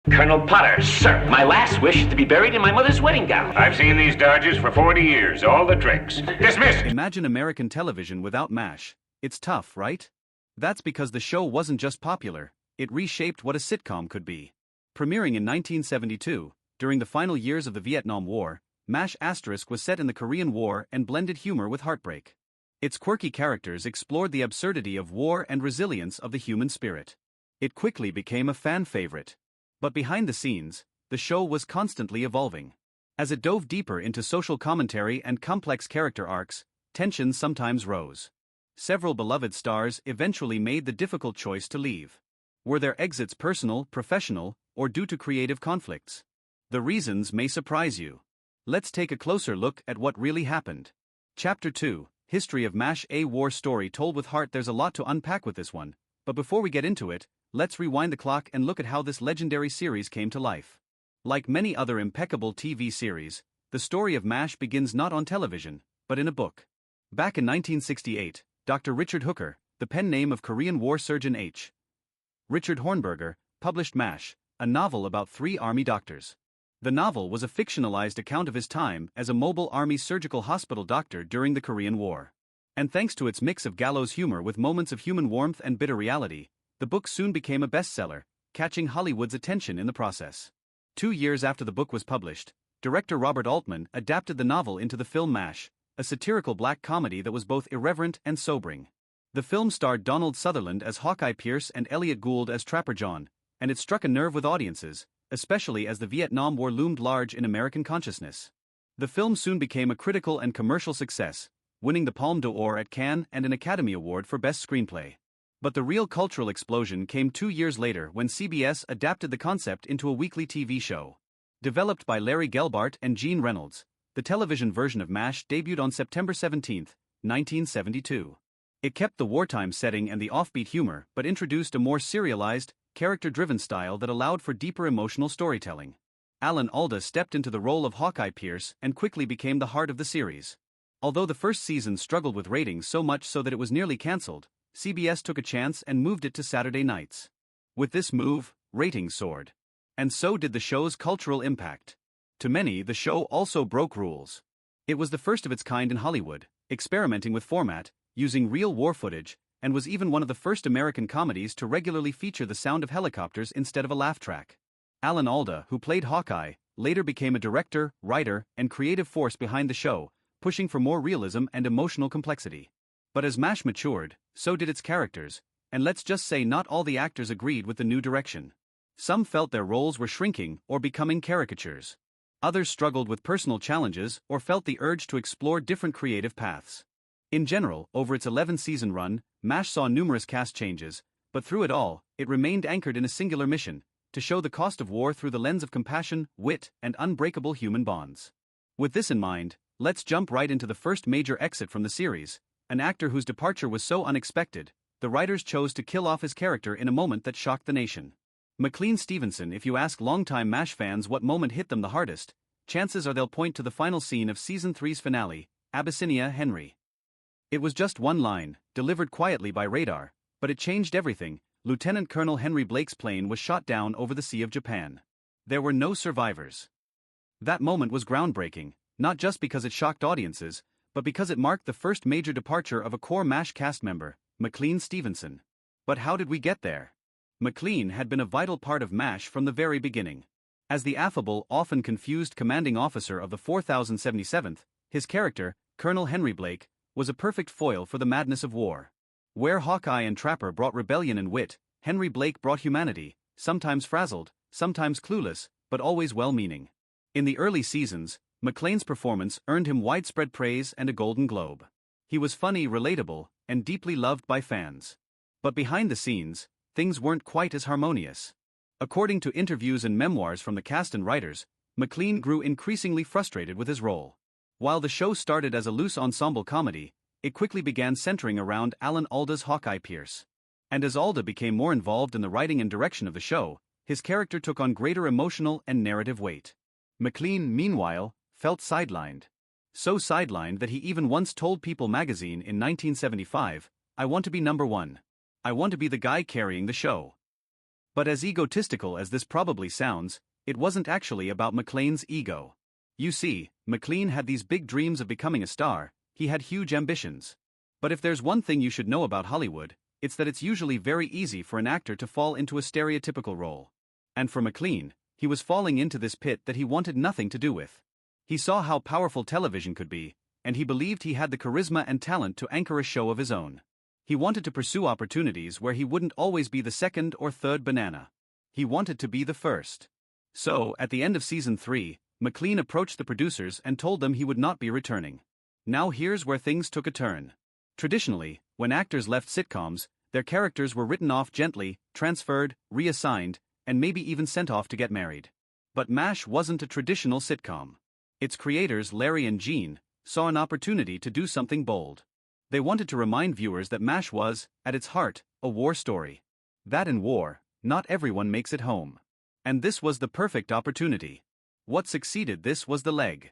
Colonel Potter, sir, my last wish is to be buried in my mother's wedding gown. I've seen these Dodgers for 40 years, all the tricks. Dismissed! Imagine American television without MASH. It's tough, right? That's because the show wasn't just popular, it reshaped what a sitcom could be. Premiering in 1972, during the final years of the Vietnam War, MASH * was set in the Korean War and blended humor with heartbreak. Its quirky characters explored the absurdity of war and resilience of the human spirit. It quickly became a fan favorite. But behind the scenes, the show was constantly evolving. As it dove deeper into social commentary and complex character arcs, tensions sometimes rose. Several beloved stars eventually made the difficult choice to leave. Were their exits personal, professional, or due to creative conflicts? The reasons may surprise you. Let's take a closer look at what really happened. Chapter 2, History of MASH, a war story told with heart. There's a lot to unpack with this one, but before we get into it, let's rewind the clock and look at how this legendary series came to life. Like many other impeccable TV series, the story of MASH begins not on television, but in a book. Back in 1968, Dr. Richard Hooker, the pen name of Korean War surgeon H. Richard Hornberger, published MASH, a novel about 3 army doctors. The novel was a fictionalized account of his time as a mobile army surgical hospital doctor during the Korean War. And thanks to its mix of gallows humor with moments of human warmth and bitter reality, the book soon became a bestseller, catching Hollywood's attention in the process. 2 years after the book was published, director Robert Altman adapted the novel into the film MASH, a satirical black comedy that was both irreverent and sobering. The film starred Donald Sutherland as Hawkeye Pierce and Elliot Gould as Trapper John, and it struck a nerve with audiences, especially as the Vietnam War loomed large in American consciousness. The film soon became a critical and commercial success, winning the Palme d'Or at Cannes and an Academy Award for Best Screenplay. But the real cultural explosion came 2 years later when CBS adapted the concept into a weekly TV show. Developed by Larry Gelbart and Gene Reynolds, the television version of MASH debuted on September 17, 1972. It kept the wartime setting and the offbeat humor but introduced a more serialized, character-driven style that allowed for deeper emotional storytelling. Alan Alda stepped into the role of Hawkeye Pierce and quickly became the heart of the series. Although the first season struggled with ratings so much so that it was nearly cancelled, CBS took a chance and moved it to Saturday nights. With this move, ratings soared. And so did the show's cultural impact. To many, the show also broke rules. It was the first of its kind in Hollywood, experimenting with format, using real war footage, and was even one of the first American comedies to regularly feature the sound of helicopters instead of a laugh track. Alan Alda, who played Hawkeye, later became a director, writer, and creative force behind the show, pushing for more realism and emotional complexity. But as MASH matured, so did its characters, and let's just say not all the actors agreed with the new direction. Some felt their roles were shrinking or becoming caricatures. Others struggled with personal challenges or felt the urge to explore different creative paths. In general, over its 11-season run, MASH saw numerous cast changes, but through it all, it remained anchored in a singular mission: to show the cost of war through the lens of compassion, wit, and unbreakable human bonds. With this in mind, let's jump right into the first major exit from the series, an actor whose departure was so unexpected, the writers chose to kill off his character in a moment that shocked the nation. McLean Stevenson. If you ask longtime MASH fans what moment hit them the hardest, chances are they'll point to the final scene of Season 3's finale, Abyssinia Henry. It was just one line, delivered quietly by radar, but it changed everything. Lieutenant Colonel Henry Blake's plane was shot down over the Sea of Japan. There were no survivors. That moment was groundbreaking, not just because it shocked audiences, but because it marked the first major departure of a core MASH cast member, McLean Stevenson. But how did we get there? McLean had been a vital part of MASH from the very beginning. As the affable, often confused commanding officer of the 4077th, his character, Colonel Henry Blake, was a perfect foil for the madness of war. Where Hawkeye and Trapper brought rebellion and wit, Henry Blake brought humanity, sometimes frazzled, sometimes clueless, but always well-meaning. In the early seasons, McLean's performance earned him widespread praise and a Golden Globe. He was funny, relatable, and deeply loved by fans. But behind the scenes, things weren't quite as harmonious. According to interviews and memoirs from the cast and writers, McLean grew increasingly frustrated with his role. While the show started as a loose ensemble comedy, it quickly began centering around Alan Alda's Hawkeye Pierce. And as Alda became more involved in the writing and direction of the show, his character took on greater emotional and narrative weight. McLean, meanwhile, felt sidelined. So sidelined that he even once told People magazine in 1975, "I want to be number one. I want to be the guy carrying the show." But as egotistical as this probably sounds, it wasn't actually about McClane's ego. You see, McClane had these big dreams of becoming a star, he had huge ambitions. But if there's one thing you should know about Hollywood, it's that it's usually very easy for an actor to fall into a stereotypical role. And for McClane, he was falling into this pit that he wanted nothing to do with. He saw how powerful television could be, and he believed he had the charisma and talent to anchor a show of his own. He wanted to pursue opportunities where he wouldn't always be the second or third banana. He wanted to be the first. So, at the end of season 3, McClane approached the producers and told them he would not be returning. Now here's where things took a turn. Traditionally, when actors left sitcoms, their characters were written off gently, transferred, reassigned, and maybe even sent off to get married. But MASH wasn't a traditional sitcom. Its creators, Larry and Gene, saw an opportunity to do something bold. They wanted to remind viewers that MASH was, at its heart, a war story. That in war, not everyone makes it home. And this was the perfect opportunity. What succeeded this was the leg.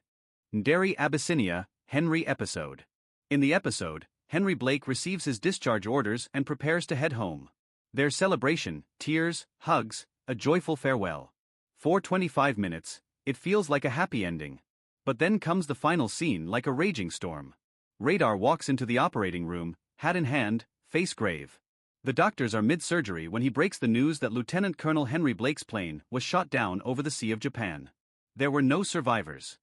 Derry Abyssinia, Henry episode. In the episode, Henry Blake receives his discharge orders and prepares to head home. Their celebration, tears, hugs, a joyful farewell. For 25 minutes, it feels like a happy ending. But then comes the final scene like a raging storm. Radar walks into the operating room, hat in hand, face grave. The doctors are mid-surgery when he breaks the news that Lieutenant Colonel Henry Blake's plane was shot down over the Sea of Japan. There were no survivors.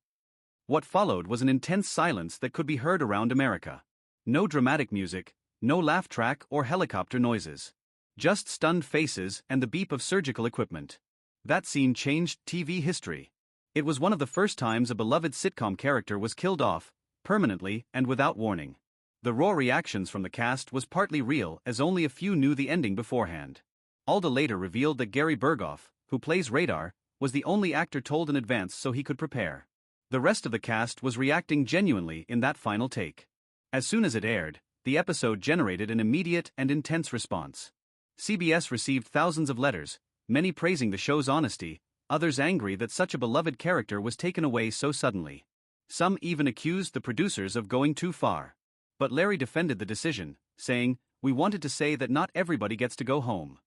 What followed was an intense silence that could be heard around America. No dramatic music, no laugh track or helicopter noises. Just stunned faces and the beep of surgical equipment. That scene changed TV history. It was one of the first times a beloved sitcom character was killed off, permanently and without warning. The raw reactions from the cast was partly real as only a few knew the ending beforehand. Alda later revealed that Gary Berghoff, who plays Radar, was the only actor told in advance so he could prepare. The rest of the cast was reacting genuinely in that final take. As soon as it aired, the episode generated an immediate and intense response. CBS received thousands of letters, many praising the show's honesty, others angry that such a beloved character was taken away so suddenly. Some even accused the producers of going too far. But Larry defended the decision, saying, "We wanted to say that not everybody gets to go home."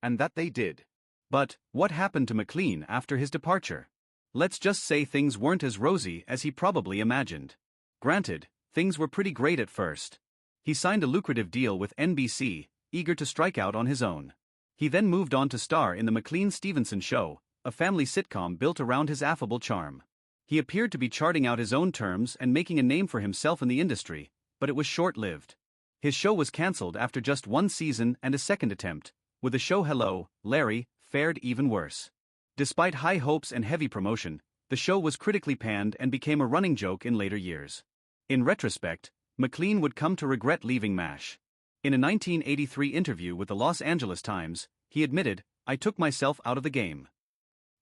And that they did. But, what happened to McClane after his departure? Let's just say things weren't as rosy as he probably imagined. Granted, things were pretty great at first. He signed a lucrative deal with NBC, eager to strike out on his own. He then moved on to star in the McClane-Stevenson Show, a family sitcom built around his affable charm. He appeared to be charting out his own terms and making a name for himself in the industry, but it was short-lived. His show was cancelled after just one season and a second attempt. With the show Hello, Larry fared even worse. Despite high hopes and heavy promotion, the show was critically panned and became a running joke in later years. In retrospect, McClane would come to regret leaving MASH. In a 1983 interview with the Los Angeles Times, he admitted, "I took myself out of the game."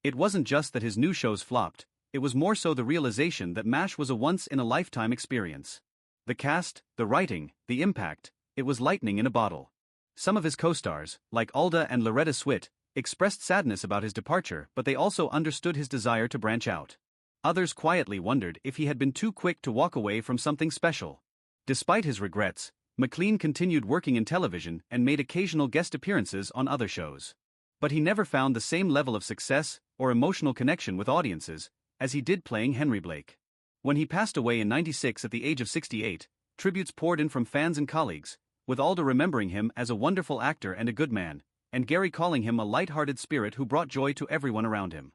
It wasn't just that his new shows flopped, it was more so the realization that MASH was a once-in-a-lifetime experience. The cast, the writing, the impact, it was lightning in a bottle. Some of his co-stars, like Alda and Loretta Swit, expressed sadness about his departure, but they also understood his desire to branch out. Others quietly wondered if he had been too quick to walk away from something special. Despite his regrets, McClane continued working in television and made occasional guest appearances on other shows. But he never found the same level of success or emotional connection with audiences as he did playing Henry Blake. When he passed away in '96 at the age of 68, tributes poured in from fans and colleagues, with Alda remembering him as a wonderful actor and a good man, and Gary calling him a light-hearted spirit who brought joy to everyone around him.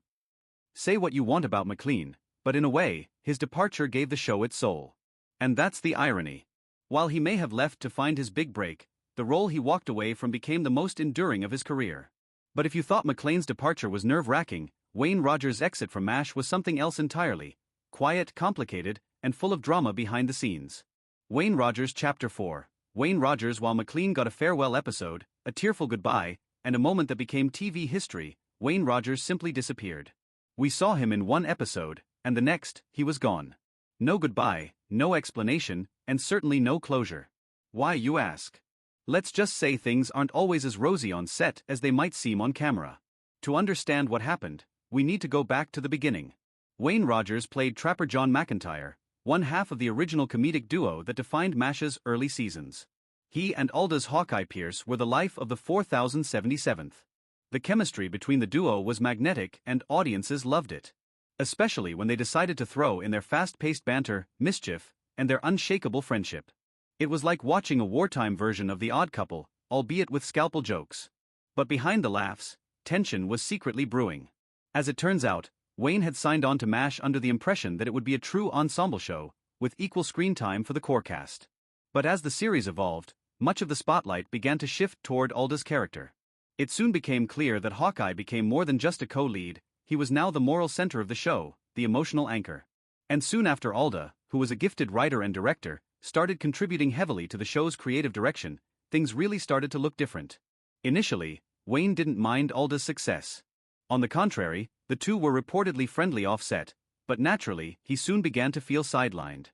Say what you want about McClane, but in a way, his departure gave the show its soul. And that's the irony. While he may have left to find his big break, the role he walked away from became the most enduring of his career. But if you thought McClane's departure was nerve-wracking, Wayne Rogers' exit from MASH was something else entirely. Quiet, complicated, and full of drama behind the scenes. Wayne Rogers Chapter 4. Wayne Rogers. While McClane got a farewell episode, a tearful goodbye, and a moment that became TV history, Wayne Rogers simply disappeared. We saw him in one episode, and the next, he was gone. No goodbye, no explanation, and certainly no closure. Why, you ask? Let's just say things aren't always as rosy on set as they might seem on camera. To understand what happened, we need to go back to the beginning. Wayne Rogers played Trapper John McIntyre, one half of the original comedic duo that defined MASH's early seasons. He and Alda's Hawkeye Pierce were the life of the 4077th. The chemistry between the duo was magnetic and audiences loved it. Especially when they decided to throw in their fast-paced banter, mischief, and their unshakable friendship. It was like watching a wartime version of The Odd Couple, albeit with scalpel jokes. But behind the laughs, tension was secretly brewing. As it turns out, Wayne had signed on to MASH under the impression that it would be a true ensemble show, with equal screen time for the core cast. But as the series evolved, much of the spotlight began to shift toward Alda's character. It soon became clear that Hawkeye became more than just a co-lead, he was now the moral center of the show, the emotional anchor. And soon after Alda, who was a gifted writer and director, started contributing heavily to the show's creative direction, things really started to look different. Initially, Wayne didn't mind Alda's success. On the contrary, the two were reportedly friendly off-set, but naturally, he soon began to feel sidelined.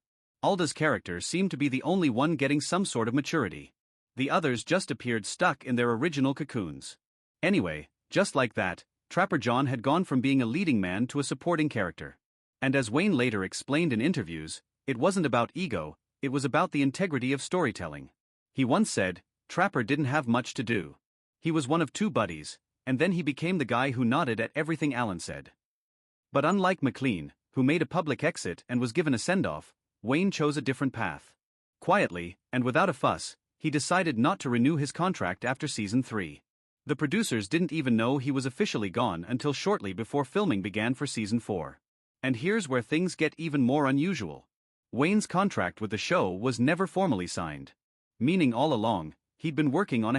Alda's character seemed to be the only one getting some sort of maturity. The others just appeared stuck in their original cocoons. Anyway, just like that, Trapper John had gone from being a leading man to a supporting character. And as Wayne later explained in interviews, it wasn't about ego, it was about the integrity of storytelling. He once said, Trapper didn't have much to do. He was one of two buddies, and then he became the guy who nodded at everything Alan said. But unlike McLean, who made a public exit and was given a send-off, Wayne chose a different path. Quietly, and without a fuss, he decided not to renew his contract after season 3. The producers didn't even know he was officially gone until shortly before filming began for season 4. And here's where things get even more unusual. Wayne's contract with the show was never formally signed. Meaning all along, he'd been working on a